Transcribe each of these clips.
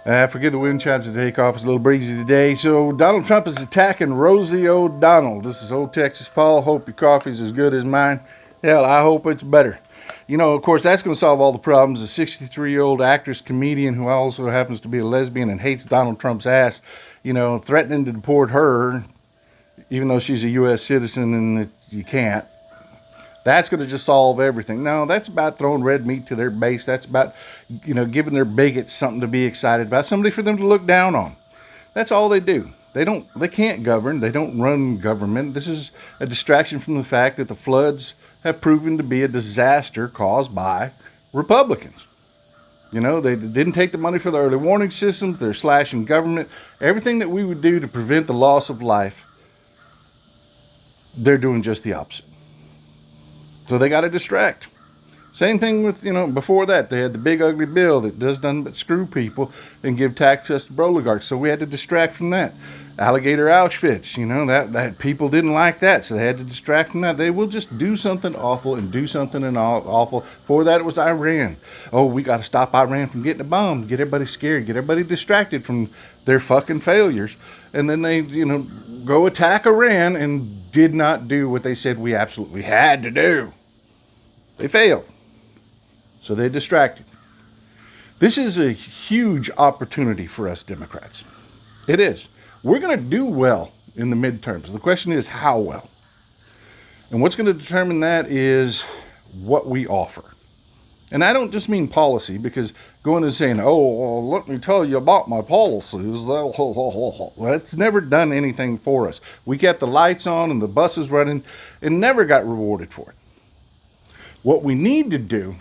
Forgive the wind chimes to take off. It's a little breezy today. So Donald Trump is attacking Rosie O'Donnell. This is Old Texas Paul. Hope your coffee's as good as mine. Hell, I hope it's better. You know, of course, that's going to solve all the problems. A 63-year-old actress, comedian who also happens to be a lesbian and hates Donald Trump's ass, you know, threatening to deport her, even though she's a U.S. citizen and you can't. That's going to just solve everything. No, that's about throwing red meat to their base. That's about, you know, giving their bigots something to be excited about, somebody for them to look down on. That's all they do. They can't govern. They don't run government. This is a distraction from the fact that the floods have proven to be a disaster caused by Republicans. You know, they didn't take the money for the early warning systems. They're slashing government. Everything that we would do to prevent the loss of life, they're doing just the opposite. So they got to distract. Same thing with, you know, before that, they had the big ugly bill that does nothing but screw people and give tax cuts to oligarchs. So we had to distract from that. Alligator Auschwitz, you know, that people didn't like that, so they had to distract from that. They will just do something awful and do something awful. Before that, it was Iran. Oh, we got to stop Iran from getting a bomb, get everybody scared, get everybody distracted from their fucking failures. And then they, you know, go attack Iran and did not do what they said we absolutely had to do. They failed. So they distracted. This is a huge opportunity for us Democrats. It is. We're going to do well in the midterms. The question is how well. And what's going to determine that is what we offer. And I don't just mean policy, because going and saying, oh, well, let me tell you about my policies, that's never done anything for us. We kept the lights on and the buses running and never got rewarded for it. What we need to do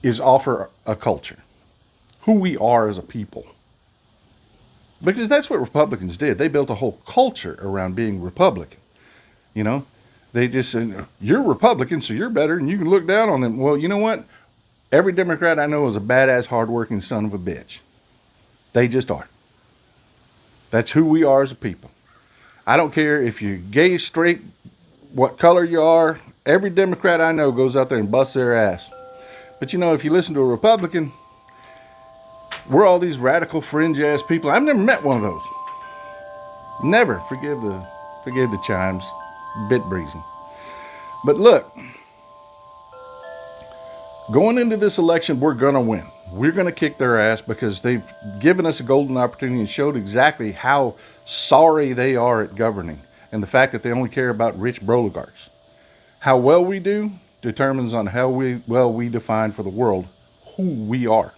is offer a culture, who we are as a people. Because that's what Republicans did. They built a whole culture around being Republican. You know, they just said, you're Republican, so you're better, and you can look down on them. Well, you know what? Every Democrat I know is a badass, hardworking son of a bitch. They just are. That's who we are as a people. I don't care if you're gay, straight, what color you are. Every Democrat I know goes out there and busts their ass. But you know, if you listen to a Republican, we're all these radical fringe-ass people. I've never met one of those. Never. Forgive the chimes. Bit breezy. But look, going into this election, we're going to win. We're going to kick their ass because they've given us a golden opportunity and showed exactly how sorry they are at governing and the fact that they only care about rich oligarchs. How well we do determines on how well we define for the world who we are.